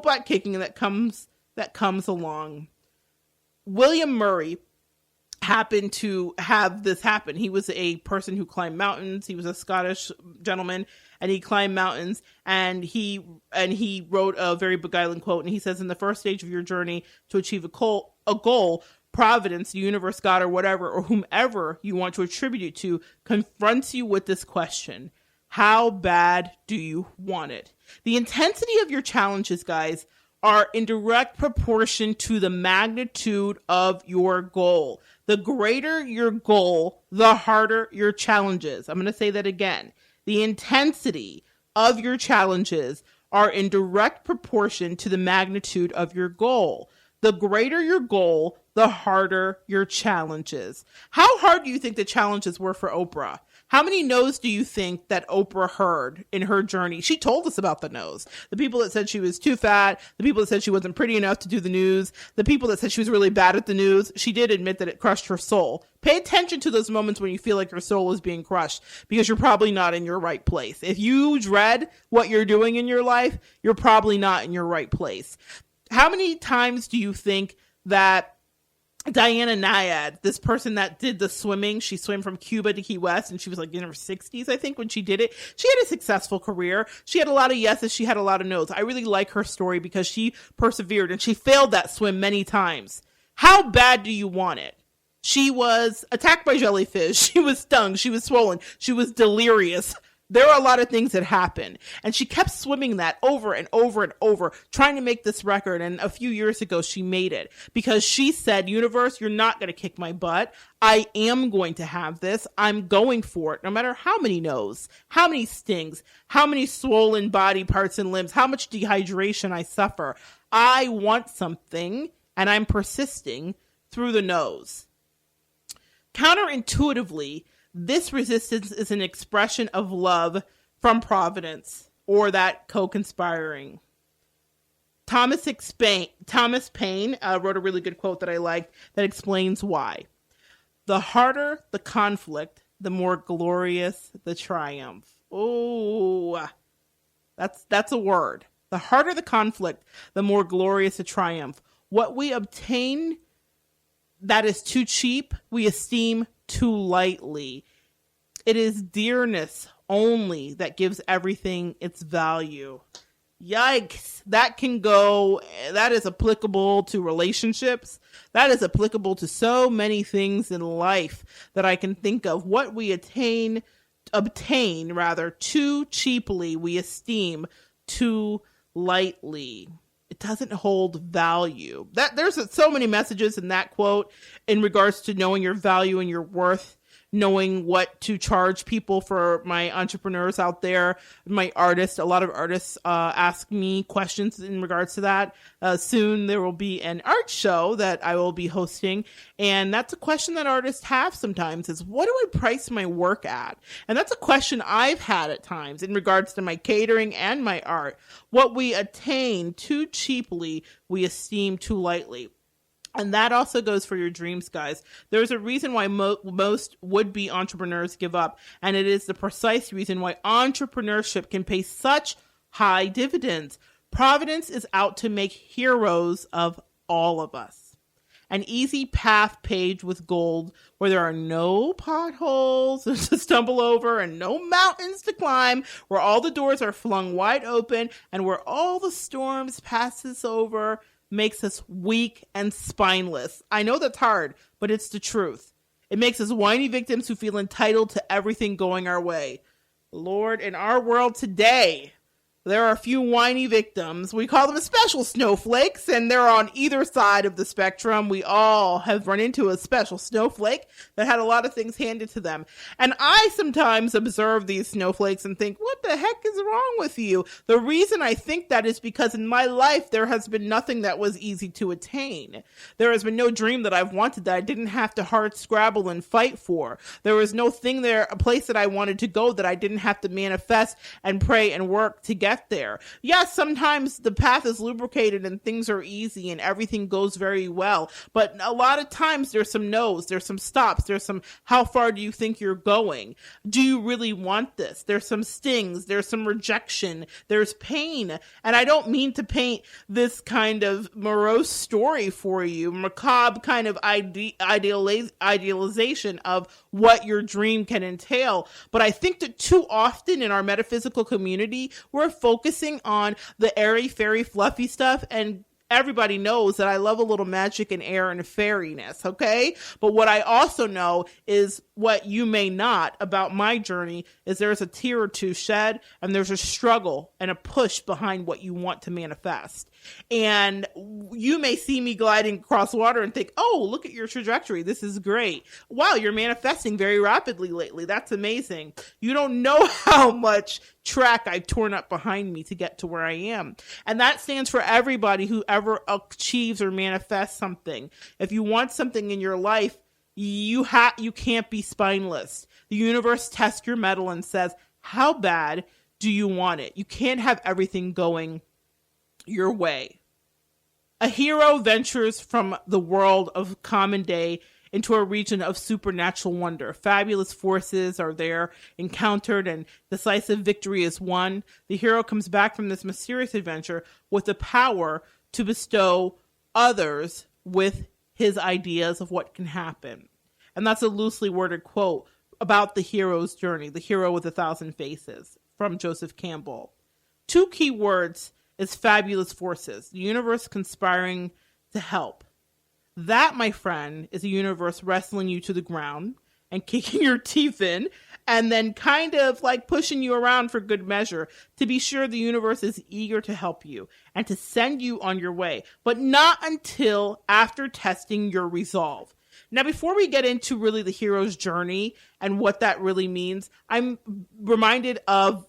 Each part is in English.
butt kicking that comes along. William Murray happened to have this happen. He was a person who climbed mountains. He was a Scottish gentleman, and he climbed mountains, and he wrote a very beguiling quote, and he says, in the first stage of your journey to achieve a goal, Providence, the universe, God, or whatever, or whomever you want to attribute it to, confronts you with this question: how bad do you want it? The intensity of your challenges, guys, are in direct proportion to the magnitude of your goal. The greater your goal, the harder your challenges. I'm going to say that again. The intensity of your challenges are in direct proportion to the magnitude of your goal. The greater your goal, the harder your challenges. How hard do you think the challenges were for Oprah? How many no's do you think that Oprah heard in her journey? She told us about the no's. The people that said she was too fat, the people that said she wasn't pretty enough to do the news, the people that said she was really bad at the news. She did admit that it crushed her soul. Pay attention to those moments when you feel like your soul is being crushed, because you're probably not in your right place. If you dread what you're doing in your life, you're probably not in your right place. How many times do you think that Diana Nyad, this person that did the swimming, she swam from Cuba to Key West, and she was like in her 60s, I think, when she did it. She had a successful career. She had a lot of yeses. She had a lot of no's. I really like her story because she persevered, and she failed that swim many times. How bad do you want it? She was attacked by jellyfish. She was stung. She was swollen. She was delirious. There are a lot of things that happened, and she kept swimming that over and over and over, trying to make this record. And a few years ago, she made it because she said, universe, you're not going to kick my butt. I am going to have this. I'm going for it. No matter how many no's, how many stings, how many swollen body parts and limbs, how much dehydration I suffer. I want something, and I'm persisting through the no's. Counterintuitively, this resistance is an expression of love from Providence, or that co-conspiring. Thomas Paine wrote a really good quote that I liked that explains why. The harder the conflict, the more glorious the triumph. Oh, that's a word. The harder the conflict, the more glorious the triumph. What we obtain that is too cheap, we esteem too lightly. It is dearness only that gives everything its value. Yikes. That is applicable to relationships. That is applicable to so many things in life that I can think of. What we obtain too cheaply, we esteem too lightly. It doesn't hold value. There's so many messages in that quote in regards to knowing your value and your worth, knowing what to charge people. For my entrepreneurs out there, my artists, a lot of artists ask me questions in regards to that. Soon there will be an art show that I will be hosting, and that's a question that artists have sometimes is, what do I price my work at? And that's a question I've had at times in regards to my catering and my art. What we attain too cheaply, we esteem too lightly. And that also goes for your dreams, guys. There's a reason why most would-be entrepreneurs give up, and it is the precise reason why entrepreneurship can pay such high dividends. Providence is out to make heroes of all of us. An easy path paved with gold, where there are no potholes to stumble over and no mountains to climb, where all the doors are flung wide open and where all the storms passes over, makes us weak and spineless. I know that's hard, but it's the truth. It makes us whiny victims who feel entitled to everything going our way. Lord, in our world today, there are a few whiny victims. We call them special snowflakes, and they're on either side of the spectrum. We all have run into a special snowflake that had a lot of things handed to them. And I sometimes observe these snowflakes and think, what the heck is wrong with you? The reason I think that is because in my life, there has been nothing that was easy to attain. There has been no dream that I've wanted that I didn't have to hard scrabble and fight for. There was no thing there, a place that I wanted to go that I didn't have to manifest and pray and work to get get there. Yes, sometimes the path is lubricated and things are easy and everything goes very well. But a lot of times there's some no's, there's some stops, there's some, how far do you think you're going? Do you really want this? There's some stings, there's some rejection, there's pain. And I don't mean to paint this kind of morose story for you, macabre kind of idealization of what your dream can entail. But I think that too often in our metaphysical community, we're focusing on the airy, fairy, fluffy stuff, and everybody knows that I love a little magic and air and fairiness, okay? But what I also know is what you may not about my journey is there's a tear or two shed, and there's a struggle and a push behind what you want to manifest. And you may see me gliding across water and think, oh, look at your trajectory. This is great. Wow, you're manifesting very rapidly lately. That's amazing. You don't know how much track I've torn up behind me to get to where I am. And that stands for everybody who ever achieves or manifests something. If you want something in your life, you can't be spineless. The universe tests your mettle and says, how bad do you want it? You can't have everything going your way. A hero ventures from the world of common day into a region of supernatural wonder. Fabulous forces are there encountered and decisive victory is won. The hero comes back from this mysterious adventure with the power to bestow others with his ideas of what can happen. And that's a loosely worded quote about the hero's journey, the hero with 1,000 faces, from Joseph Campbell. Two key words is fabulous forces, the universe conspiring to help. That, my friend, is a universe wrestling you to the ground and kicking your teeth in and then kind of like pushing you around for good measure to be sure the universe is eager to help you and to send you on your way, but not until after testing your resolve. Now, before we get into really the hero's journey and what that really means, I'm reminded of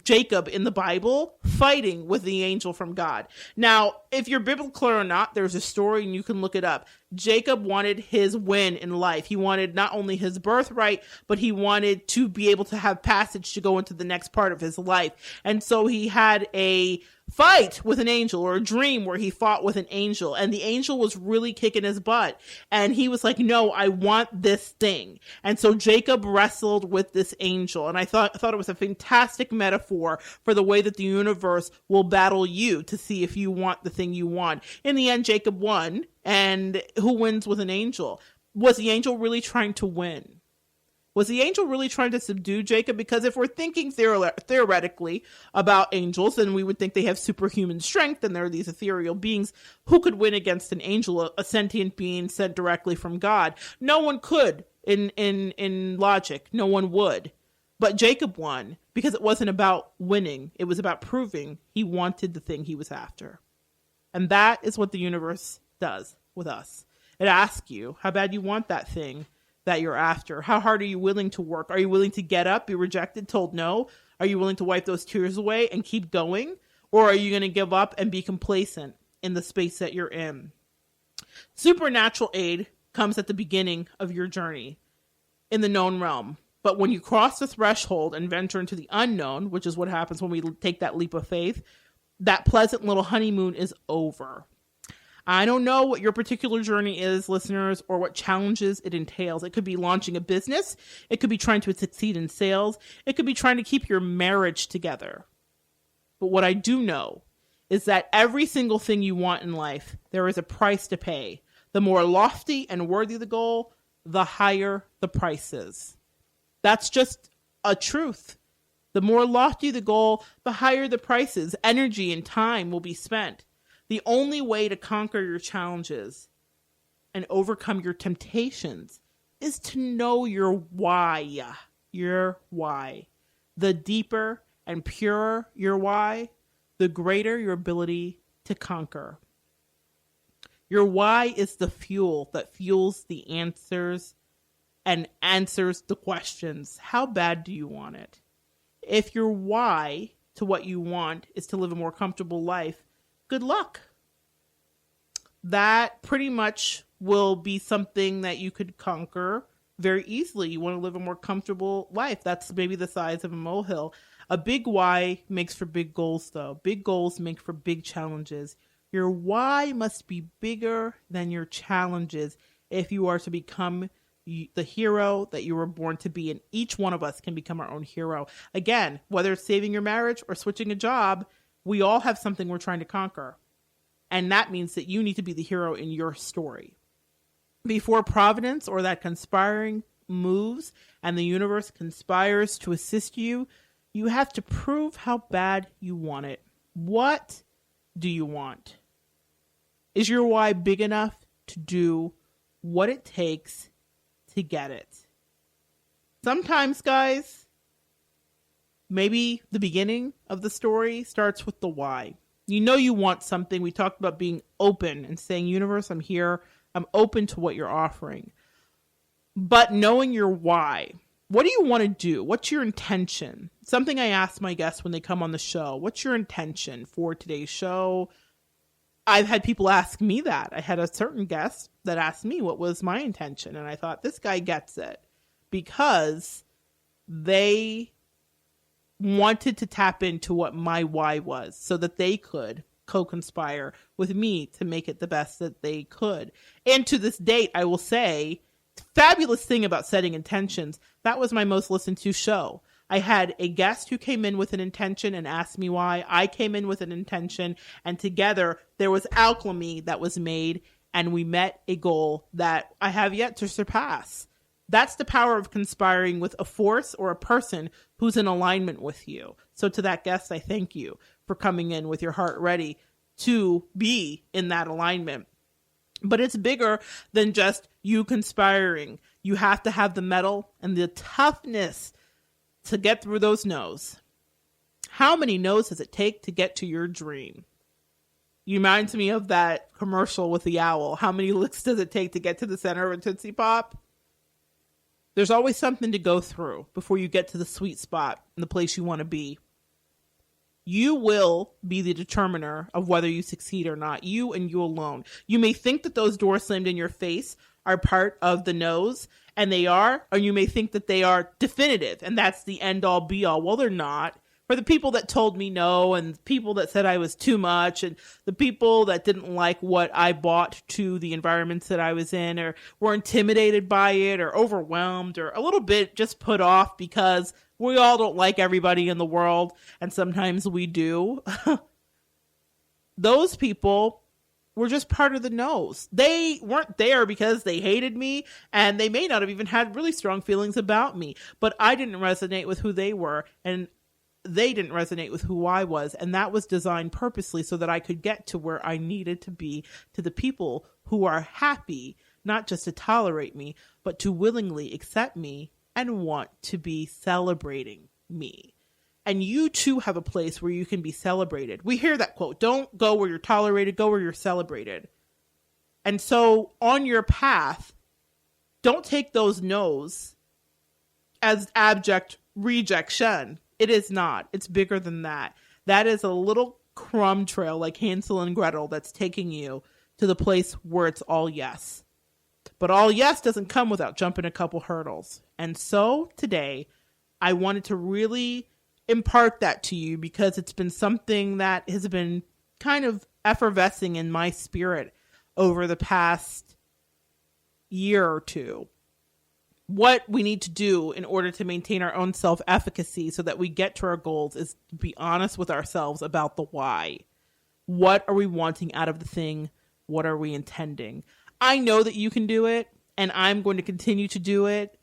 Jacob in the Bible fighting with the angel from God. Now, if you're biblical or not, there's a story and you can look it up. Jacob wanted his win in life. He wanted not only his birthright, but he wanted to be able to have passage to go into the next part of his life. And so he had a fight with an angel, or a dream where he fought with an angel, and the angel was really kicking his butt. And he was like, no, I want this thing. And so Jacob wrestled with this angel. And I thought it was a fantastic metaphor for the way that the universe will battle you to see if you want the thing you want. In the end, Jacob won. And who wins with an angel? Was the angel really trying to win? Was the angel really trying to subdue Jacob? Because if we're thinking theoretically about angels, then we would think they have superhuman strength and they're these ethereal beings. Who could win against an angel, a sentient being sent directly from God? No one could in logic. No one would. But Jacob won because it wasn't about winning. It was about proving he wanted the thing he was after. And that is what the universe does with us. It asks you how bad you want that thing that you're after. How hard are you willing to work? Are you willing to get up, be rejected, told no? Are you willing to wipe those tears away and keep going? Or are you going to give up and be complacent in the space that you're in? Supernatural aid comes at the beginning of your journey in the known realm. But when you cross the threshold and venture into the unknown, which is what happens when we take that leap of faith, that pleasant little honeymoon is over. I don't know what your particular journey is, listeners, or what challenges it entails. It could be launching a business. It could be trying to succeed in sales. It could be trying to keep your marriage together. But what I do know is that every single thing you want in life, there is a price to pay. The more lofty and worthy the goal, the higher the price is. That's just a truth. The more lofty the goal, the higher the prices. Energy and time will be spent. The only way to conquer your challenges and overcome your temptations is to know your why. Your why. The deeper and purer your why, the greater your ability to conquer. Your why is the fuel that fuels the answers and answers the questions. How bad do you want it? If your why to what you want is to live a more comfortable life, good luck. That pretty much will be something that you could conquer very easily. You want to live a more comfortable life. That's maybe the size of a molehill. A big why makes for big goals, though. Big goals make for big challenges. Your why must be bigger than your challenges if you are to become the hero that you were born to be. And each one of us can become our own hero. Again, whether it's saving your marriage or switching a job, we all have something we're trying to conquer. And that means that you need to be the hero in your story. Before providence or that conspiring moves and the universe conspires to assist you, you have to prove how bad you want it. What do you want? Is your why big enough to do what it takes to get it? Sometimes, guys, maybe the beginning of the story starts with the why. You know you want something. We talked about being open and saying, universe, I'm here. I'm open to what you're offering. But knowing your why, what do you want to do? What's your intention? Something I ask my guests when they come on the show. What's your intention for today's show? I've had people ask me that. I had a certain guest that asked me what was my intention. And I thought, this guy gets it, because they wanted to tap into what my why was so that they could co-conspire with me to make it the best that they could. And to this date, I will say, fabulous thing about setting intentions, that was my most listened to show. I had a guest who came in with an intention and asked me why. I came in with an intention, and together there was alchemy that was made, and we met a goal that I have yet to surpass. That's the power of conspiring with a force or a person who's in alignment with you. So to that guest, I thank you for coming in with your heart ready to be in that alignment. But it's bigger than just you conspiring. You have to have the mettle and the toughness to get through those no's. How many no's does it take to get to your dream? You reminds me of that commercial with the owl. How many licks does it take to get to the center of a Tootsie Pop? There's always something to go through before you get to the sweet spot and the place you want to be. You will be the determiner of whether you succeed or not. You and you alone. You may think that those doors slammed in your face are part of the no's, and they are, or you may think that they are definitive, and that's the end all be all. Well, they're not. For the people that told me no, and people that said I was too much, and the people that didn't like what I brought to the environments that I was in, or were intimidated by it, or overwhelmed, or a little bit just put off because we all don't like everybody in the world, and sometimes we do. Those people were just part of the no's. They weren't there because they hated me, and they may not have even had really strong feelings about me, but I didn't resonate with who they were, and they didn't resonate with who I was. And that was designed purposely so that I could get to where I needed to be, to the people who are happy, not just to tolerate me, but to willingly accept me and want to be celebrating me. And you too have a place where you can be celebrated. We hear that quote, don't go where you're tolerated, go where you're celebrated. And so on your path, don't take those no's as abject rejection. It is not. It's bigger than that. That is a little crumb trail like Hansel and Gretel that's taking you to the place where it's all yes. But all yes doesn't come without jumping a couple hurdles. And so today, I wanted to really impart that to you because it's been something that has been kind of effervescing in my spirit over the past year or two. What we need to do in order to maintain our own self-efficacy so that we get to our goals is to be honest with ourselves about the why. What are we wanting out of the thing? What are we intending? I know that you can do it, and I'm going to continue to do it.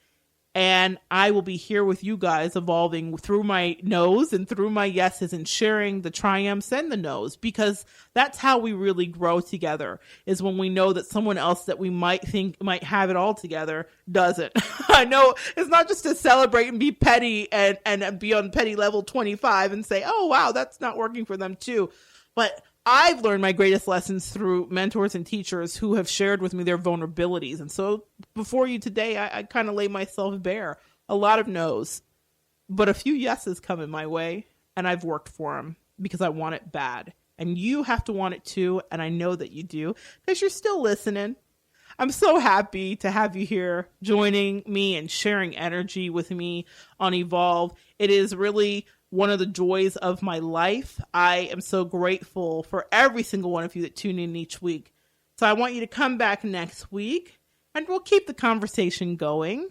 And I will be here with you guys evolving through my no's and through my yeses and sharing the triumphs and the no's, because that's how we really grow together, is when we know that someone else that we might think might have it all together doesn't. I know it's not just to celebrate and be petty and be on petty level 25 and say, oh, wow, that's not working for them too. But I've learned my greatest lessons through mentors and teachers who have shared with me their vulnerabilities. And so before you today, I kind of lay myself bare. A lot of no's, but a few yeses come in my way, and I've worked for them because I want it bad. And you have to want it too, and I know that you do because you're still listening. I'm so happy to have you here joining me and sharing energy with me on Evolve. It is really one of the joys of my life. I am so grateful for every single one of you that tune in each week. So I want you to come back next week and we'll keep the conversation going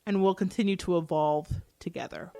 and we'll continue to evolve together.